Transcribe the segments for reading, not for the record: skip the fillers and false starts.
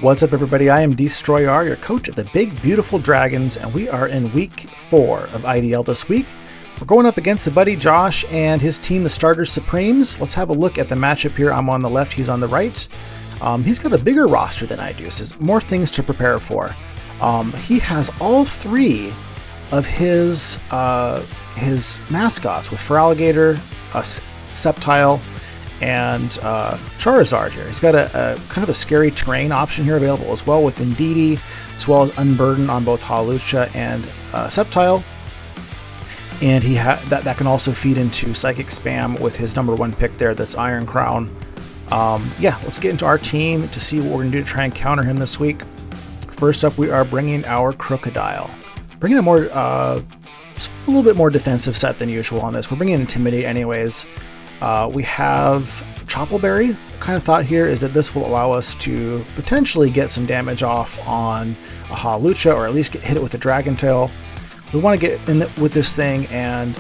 What's up, everybody? I am Destroyer, your coach of the Big Beautiful Dragons, and we are in week 4 of IDL this week. We're going up against the buddy Josh and his team, the Starters Supremes. Let's have a look at the matchup here. I'm on the left, he's on the right. He's got a bigger roster than I do, so there's more things to prepare for. He has all 3 of his mascots with Feraligator, Sceptile, and Charizard here. He's got a kind of a scary terrain option here available as well with Indeedee, as well as Unburden on both Hawlucha and Sceptile. And that can also feed into Psychic Spam with his #1 pick there, that's Iron Crown. Yeah, let's get into our team to see what we're going to do to try and counter him this week. First up, we are bringing our Crocodile. Bringing a little bit more defensive set than usual on this. We're bringing Intimidate anyways. We have Choppleberry. Kind of thought here is that this will allow us to potentially get some damage off on a Hawlucha, or at least hit it with a Dragon Tail. We want to get in with this thing and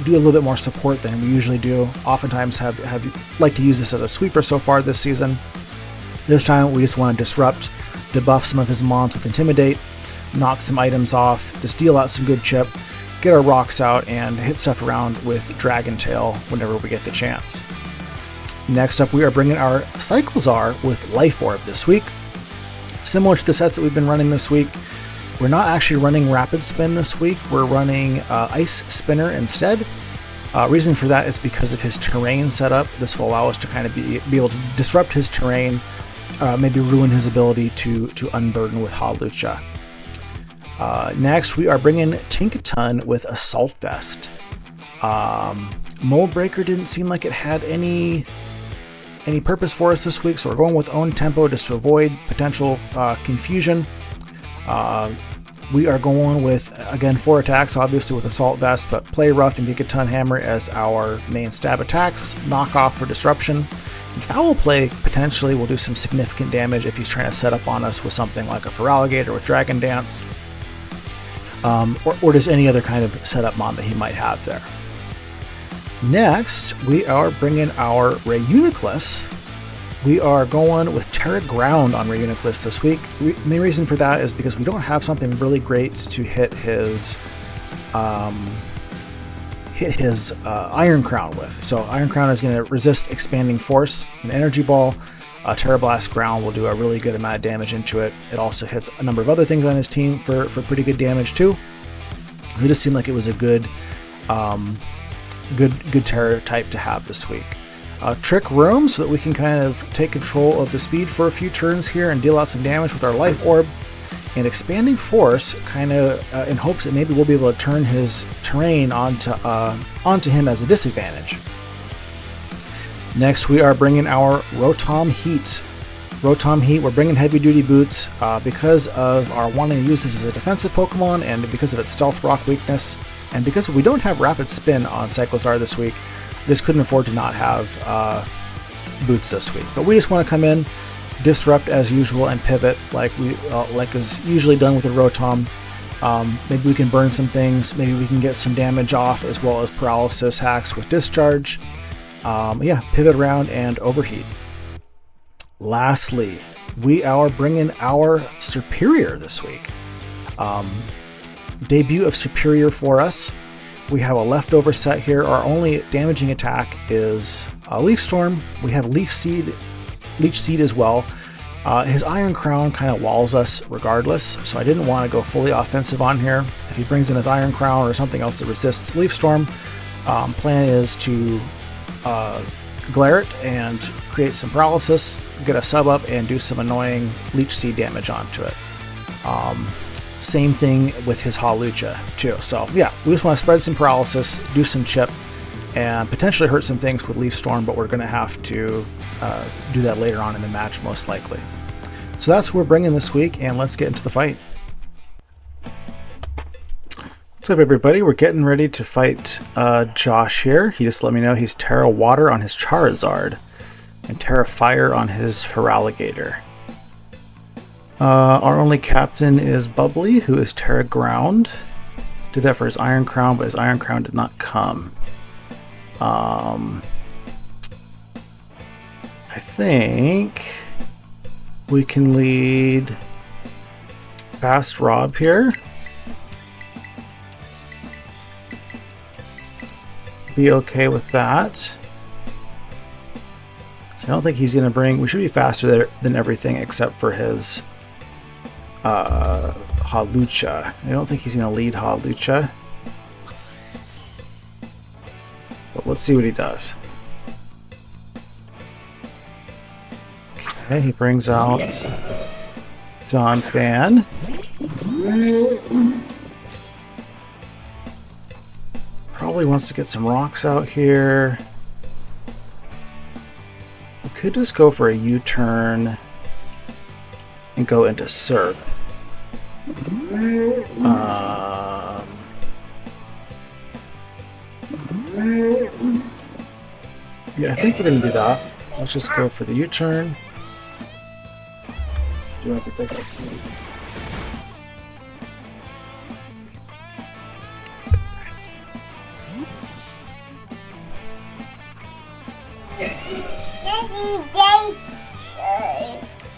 do a little bit more support than we usually do. Oftentimes like to use this as a sweeper so far this season. This time we just want to disrupt, debuff some of his mons with Intimidate, knock some items off, just deal out some good chip, get our rocks out, and hit stuff around with Dragon Tail whenever we get the chance. Next up, we are bringing our Cyclizar with Life Orb this week. Similar to the sets that we've been running this week, we're not actually running Rapid Spin this week. We're running Ice Spinner instead. Reason for that is because of his terrain setup. This will allow us to kind of be able to disrupt his terrain, maybe ruin his ability to unburden with Hawlucha. Next, we are bringing Tinkaton with Assault Vest. Mold Breaker didn't seem like it had any purpose for us this week, so we're going with Own Tempo just to avoid potential confusion. We are going with, again, 4 attacks, obviously with Assault Vest, but Play Rough and Gigaton Hammer as our main stab attacks, Knock Off for disruption. And Foul Play potentially will do some significant damage if he's trying to set up on us with something like a Feraligator with Dragon Dance. Or just any other kind of setup mon that he might have there. Next, we are bringing our Reuniclus. We are going with Tera Ground on Reuniclus this week. Main reason for that is because we don't have something really great to hit his Iron Crown with. So Iron Crown is going to resist Expanding Force and Energy Ball. Tera Blast Ground will do a really good amount of damage into it. It also hits a number of other things on his team for pretty good damage too. It just seemed like it was a good Tera type to have this week. Trick Room, so that we can kind of take control of the speed for a few turns here and deal out some damage with our Life Orb. And Expanding Force, kind of in hopes that maybe we'll be able to turn his terrain onto him as a disadvantage. Next, we are bringing our Rotom Heat. Rotom Heat, we're bringing Heavy Duty Boots because of our wanting to use this as a defensive Pokemon, and because of its Stealth Rock weakness, and because we don't have Rapid Spin on Cyclizar this week. We just couldn't afford to not have Boots this week. But we just want to come in, disrupt as usual, and pivot like is usually done with a Rotom. Maybe we can burn some things, maybe we can get some damage off, as well as paralysis hacks with Discharge. Yeah, pivot around and overheat. Lastly, we are bringing our Superior this week. Debut of Superior for us. We have a leftover set here. Our only damaging attack is Leaf Storm. We have Leech Seed as well. His Iron Crown kind of walls us regardless, so I didn't want to go fully offensive on here. If he brings in his Iron Crown or something else that resists Leaf Storm, plan is to glare it and create some paralysis, get a sub up, and do some annoying Leech Seed damage onto it. Same thing with his Hawlucha too. So yeah, we just want to spread some paralysis, do some chip, and potentially hurt some things with Leaf Storm, but we're going to have to do that later on in the match most likely. So that's what we're bringing this week, and let's get into the fight. What's up, everybody? We're getting ready to fight Josh here. He just let me know he's Tera Water on his Charizard and Tera Fire on his Feraligator. Our only captain is Bubbly, who is Tera Ground. Did that for his Iron Crown, but his Iron Crown did not come. I think We can lead Fast Rob here. Be okay with that. So I don't think he's going to bring... We should be faster than everything except for his Hawlucha. I don't think he's going to lead Hawlucha. But let's see what he does. Okay, he brings out Donphan. Probably wants to get some rocks out here. We could just go for a U-turn and go into Surf. Yeah, I think we're going to do that. Let's just go for the U-turn. Do you want to pick up?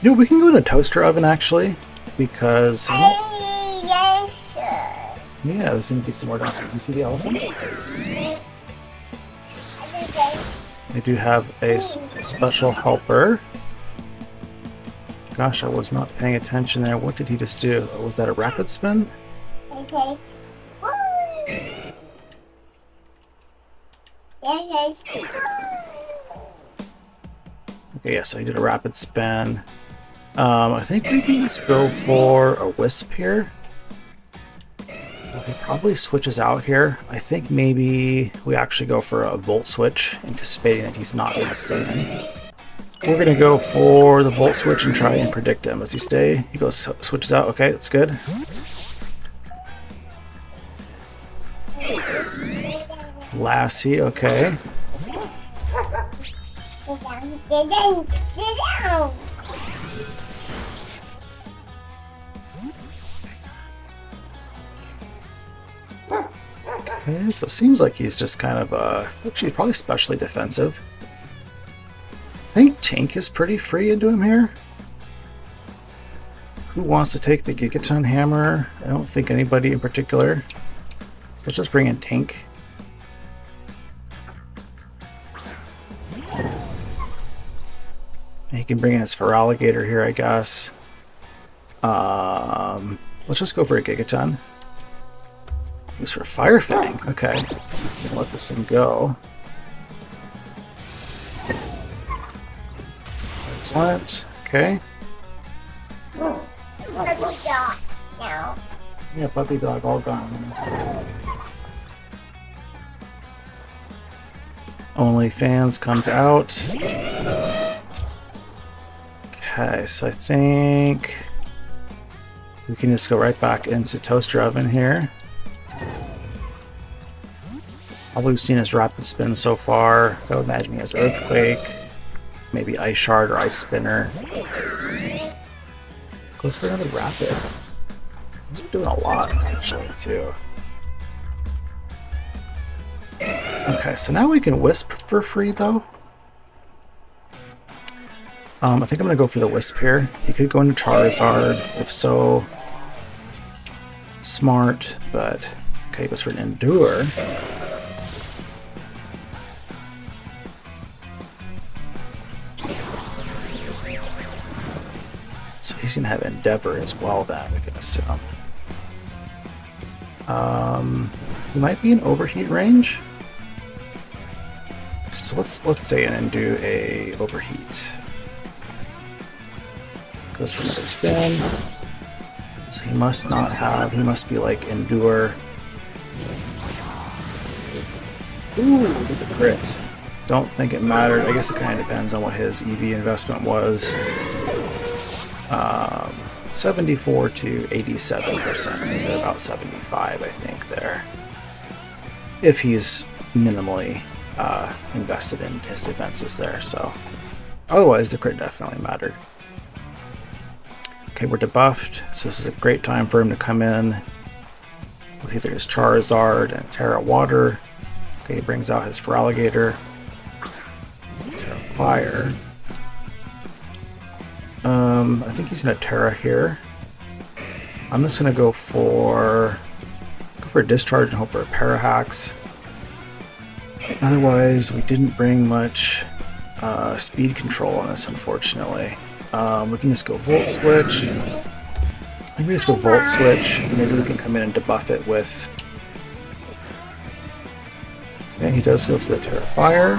No, we can go in a toaster oven actually, because yeah, there's gonna be some more down there. You see the elephant? I do have a special helper. Gosh, I was not paying attention there. What did he just do? Was that a rapid spin? Okay, yeah, so he did a rapid spin. I think we can just go for a Wisp here. He probably switches out here. I think maybe we actually go for a Volt Switch, anticipating that he's not going to stay in. We're going to go for the Volt Switch and try and predict him. Does he stay? He goes, switches out. Okay, that's good. Lassie, okay. sit down. Okay, so it seems like he's just kind of, actually probably specially defensive. I think Tink is pretty free into him here. Who wants to take the Gigaton Hammer? I don't think anybody in particular. So let's just bring in Tink. He can bring in his Feraligator here, I guess. Let's just go for a Gigaton. It was for Fire Fang. Okay, so I'm just gonna let this thing go. Excellent. Okay. Yeah, puppy dog all gone. OnlyFans comes out. Okay, so I think we can just go right back into Toaster Oven here. All we've seen is Rapid Spin so far. I would imagine he has Earthquake, maybe Ice Shard or Ice Spinner. Goes for another Rapid. He's doing a lot, actually, too. Okay, so now we can Wisp for free, though. I think I'm going to go for the Wisp here. He could go into Charizard, if so. Smart, but... Okay, he goes for an Endure. So he's going to have Endeavor as well, then, we can assume. He might be in Overheat range. So let's stay in and do a Overheat. Goes for another spin. So he must not have, he must be like Endure. Ooh, look at the crit. Don't think it mattered. I guess it kind of depends on what his EV investment was. 74 to 87%. He's at about 75, I think, there. If he's minimally invested in his defenses there, so. Otherwise, the crit definitely mattered. Okay, we're debuffed, so this is a great time for him to come in with either his Charizard and Tera Water. Okay, he brings out his Feraligator. Tera Fire. I think he's gonna Tera here. I'm just gonna go for a discharge and hope for a Parahax. Otherwise, we didn't bring much speed control on us, unfortunately. We can just go Volt Switch. Maybe just go Volt Switch. Maybe we can come in and debuff it with... Okay, he does go for the Tera Fire.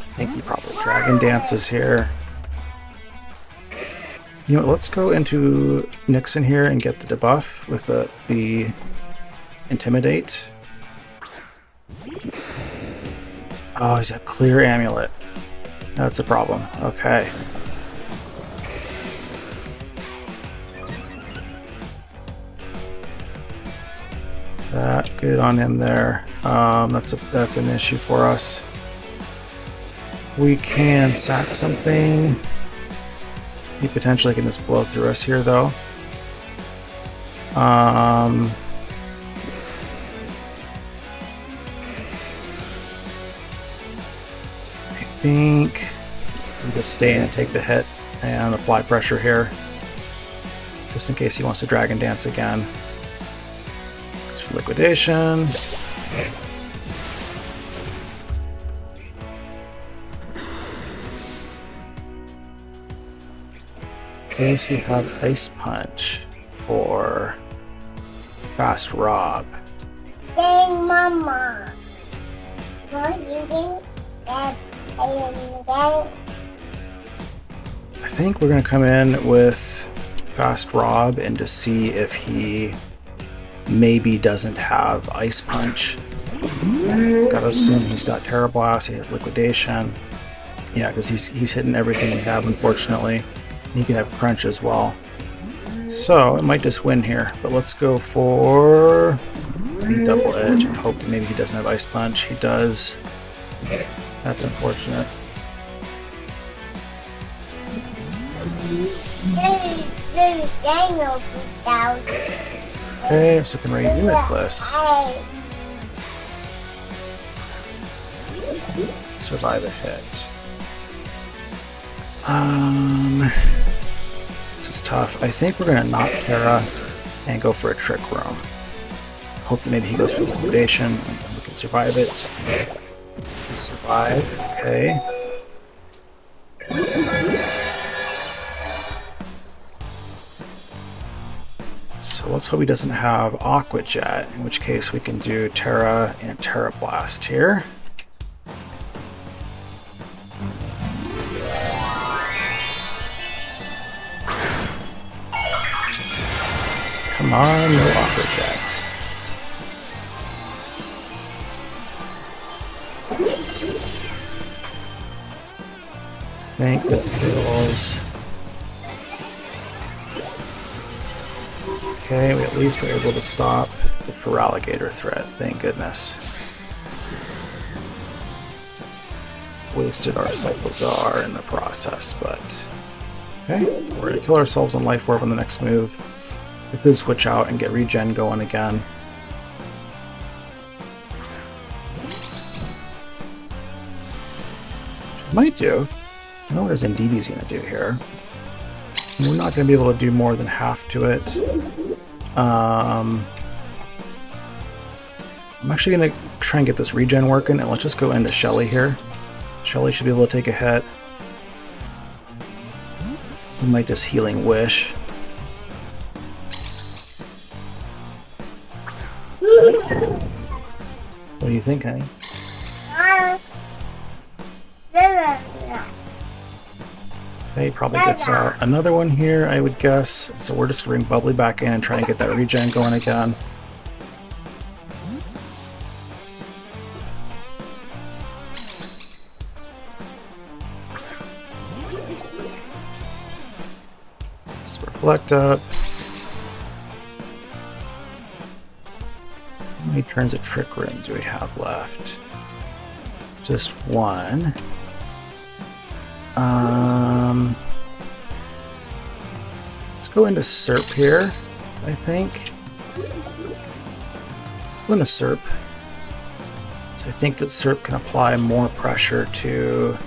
I think he probably Dragon Dances here. You know what, let's go into Nixon here and get the debuff with the Intimidate. Oh, he's a clear amulet. That's a problem. Okay. That good on him there. That's an issue for us. We can sack something. He potentially can just blow through us here, though. I think we'll just stay in and take the hit and apply pressure here, just in case he wants to Dragon Dance again. It's for liquidation. Does he have Ice Punch for Fast Rob? Then Mama. What you think that I am getting? I think we're going to come in with Fast Rob and to see if he maybe doesn't have Ice Punch. Gotta assume he's got Terra Blast, he has Liquidation. Yeah, because he's hitting everything we have, unfortunately. He can have Crunch as well. So it might just win here, but let's go for the Double Edge and hope that maybe he doesn't have Ice Punch. He does. That's unfortunate. Okay, so can raid Limitless. Survive a hit. This is tough. I think we're gonna knock Tera and go for a Trick Room. Hope that maybe he goes for Liquidation and we can survive it. We survive, okay. So let's hope he doesn't have Aqua Jet, in which case we can do Tera and Tera Blast here. Come on, no Aqua Jet. I think this kills. Okay, we at least were able to stop the Feraligator threat, thank goodness. Wasted our Cyclozar in the process, but... Okay, we're gonna kill ourselves on Life Orb on the next move. We could switch out and get regen going again. Which we might do. I know what his Indeedie's gonna do here. We're not going to be able to do more than half to it. I'm actually going to try and get this regen working, and let's just go into Shelly here. Shelly should be able to take a hit. We might just Healing Wish. What do you think, honey? Okay, probably gets another one here, I would guess. So we're just going to bring Bubbly back in and try and get that regen going again. Let's reflect up. How many turns of Trick Room do we have left? Just one. go into SERP here, I think. Let's go into SERP. So I think that SERP can apply more pressure to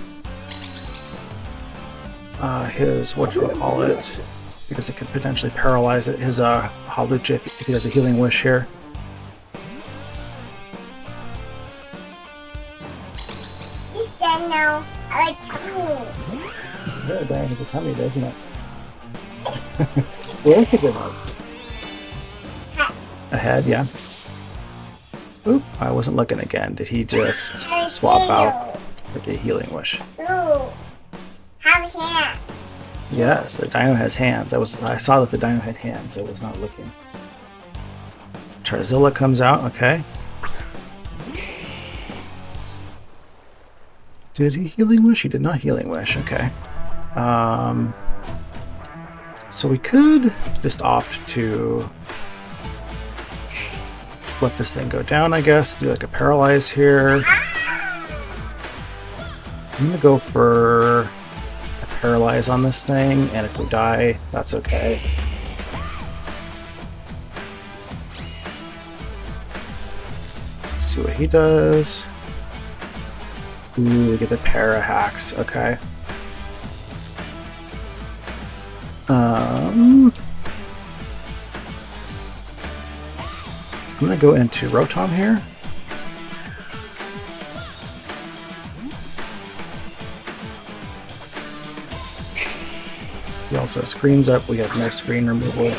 his, whatchamacallit, because it could potentially paralyze it, his Hawlucha if he does a Healing Wish here. This Dino has a tummy. Yeah, Dino has a tummy, doesn't it? Where else is it? A head, yeah. Oop, I wasn't looking again. Did he just swap out? Or did he Healing Wish? Ooh, have hands. Yes, the Dino has hands. I saw that the Dino had hands, so I was not looking. Charizilla comes out, okay. Did he Healing Wish? He did not Healing Wish, okay. So we could just opt to let this thing go down, I guess. Do like a Paralyze here. I'm gonna go for a Paralyze on this thing, and if we die, that's okay. Let's see what he does. Ooh, we get the Para hacks, okay. I'm gonna go into Rotom here. He also has screens up. We have no screen removal.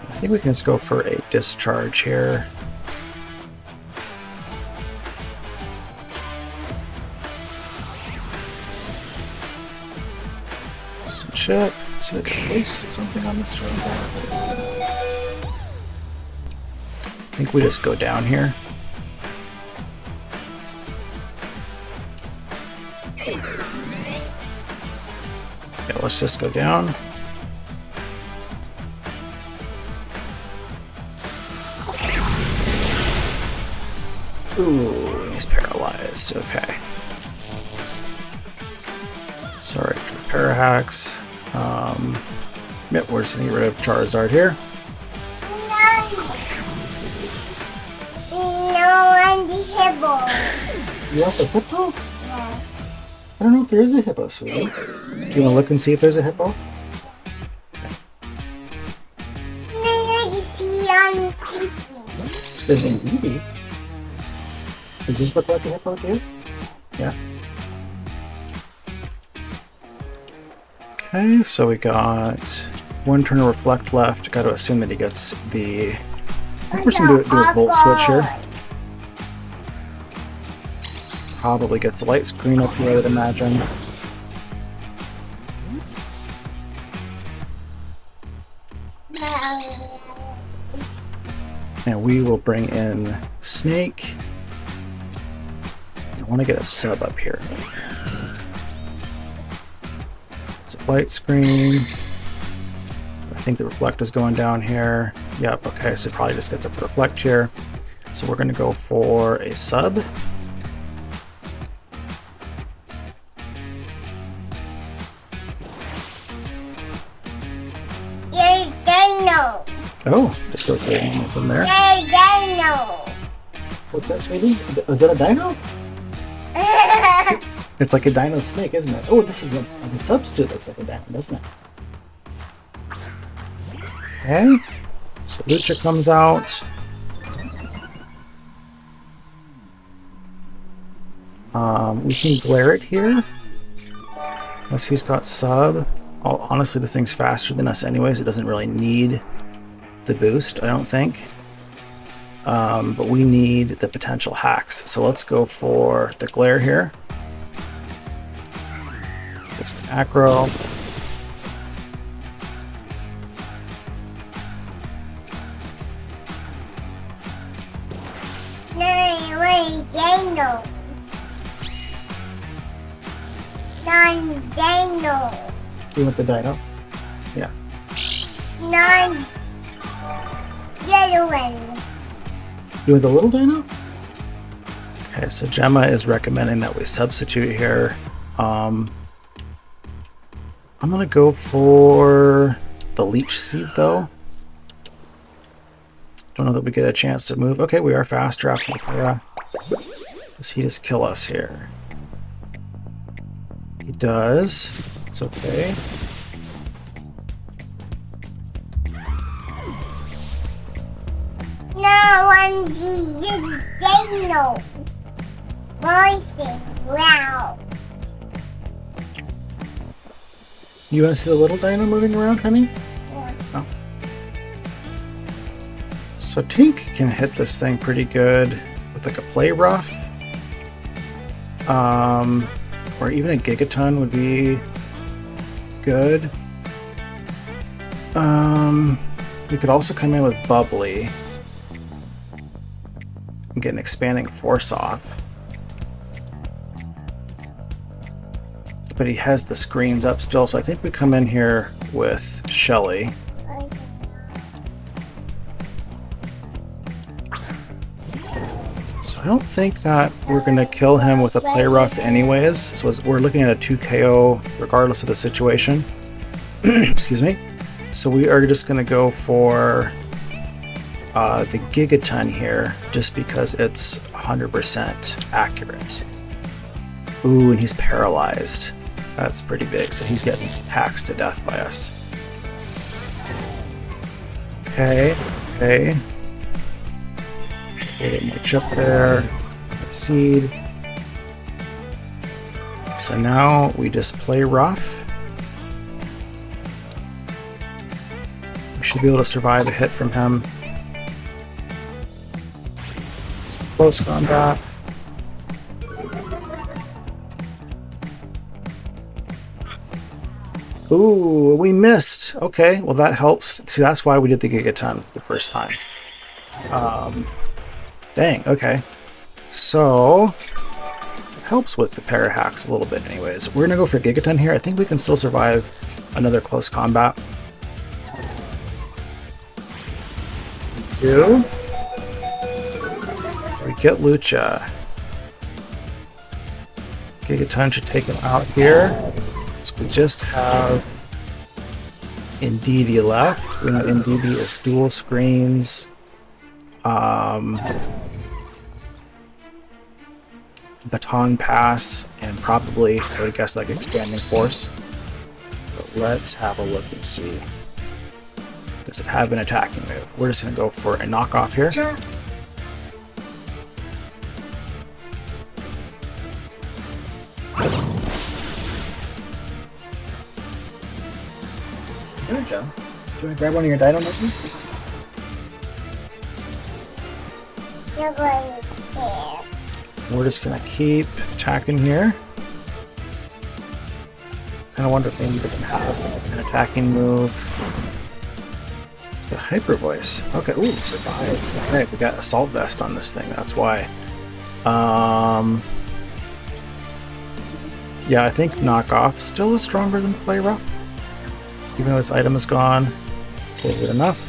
I think we can just go for a Discharge here. Some chip. See if I can place something on this Charizard. I think we just go down here. Yeah, let's just go down. Ooh, he's paralyzed. Okay. Sorry for the Parahacks. Yep, we're just gonna get rid of Charizard here. No, and the hippo. You want the hippo? Yeah. I don't know if there is a hippo, sweetie. Do you want to look and see if there's a hippo? There's indeed. Does this look like a hippo too? Yeah. Okay, so we got one turn of Reflect left. Got to assume that he gets the... I think we're just going to do a Volt Switch here. Probably gets a light screen up here, I would imagine. And we will bring in Snake. I want to get a sub up here. It's a light screen. I think the Reflect is going down here. Yep, okay, so it probably just gets up to Reflect here. So we're going to go for a sub. Dino. Oh, just goes right in with them there. Dino. What's that, sweetie? Is that a dino? It's like a dino snake, isn't it? Oh, this is the substitute looks like a dino, doesn't it? Okay. So Lucha comes out. We can glare it here. Unless he's got sub. Honestly, this thing's faster than us anyways. It doesn't really need the boost, I don't think. But we need the potential hacks. So let's go for the glare here. Just an acro. Dino. Non-dino. You want the dino? Yeah. Non-yellow one. You want the little dino? Okay, Okay, so Gemma is recommending that we substitute here. I'm gonna go for the leech seed though. Don't know that we get a chance to move. Okay, we are faster after the Tera. Does he just kill us here? He does. It's okay. No one sees the signal. Voicing wow. You want to see the little dino moving around, honey? Oh. So Tink can hit this thing pretty good with like a play rough. Or even a gigaton would be good. We could also come in with bubbly and get an expanding force off. But he has the screens up still, so I think we come in here with Shelly. So I don't think that we're going to kill him with a play rough anyways. So we're looking at a 2 KO regardless of the situation. Excuse me. So we are just going to go for the gigaton here just because it's 100% accurate. Ooh, and he's paralyzed. That's pretty big, so he's getting hacked to death by us. Okay. A little more chip there. Seed. So now we just play rough. We should be able to survive a hit from him. Some close combat. Ooh, we missed. Okay, well that helps. See, that's why we did the gigaton the first time. Dang, okay. So, it helps with the para hacks a little bit anyways. We're gonna go for gigaton here. I think we can still survive another close combat. 2. We get Lucha. Gigaton should take him out here. So we just have Indeedee left. We know Indeedee is dual screens. Baton pass, and probably, I would guess, like expanding force. But let's have a look and see. Does it have an attacking move? We're just going to go for a knockoff here. Sure. Good job. Do you want to grab one of your dino mittens? You're going there. We're just going to keep attacking here. Kind of wonder if maybe he doesn't have an attacking move. It's got hyper voice. Okay, ooh, survived. Alright, we got assault vest on this thing, that's why. Yeah, I think knockoff still is stronger than play rough. Even though its item is gone. Is it enough?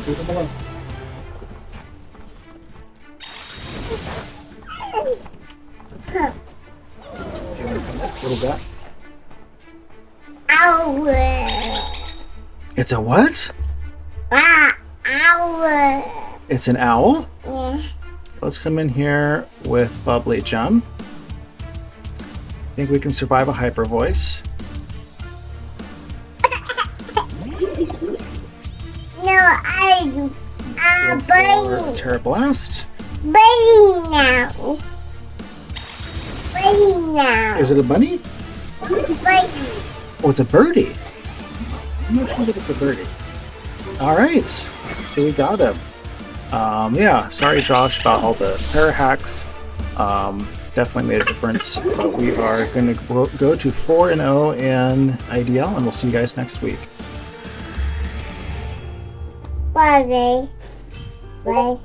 Leave him alone. Do you want to come next little bit? Owl. It's a what? Owl. It's an owl? Yeah. Let's come in here with Bubbly Gem. I think we can survive a hyper voice. No, buddy. Tera Blast. Buddy now. Buddy now. Is it a bunny? Buddy. Oh, it's a birdie. I'm not sure that it's a birdie. Alright, so we got him. Yeah, sorry Josh about all the para hacks. Definitely made a difference. But we are going to go to 4-0 in IDL, and we'll see you guys next week. Buddy. Bye.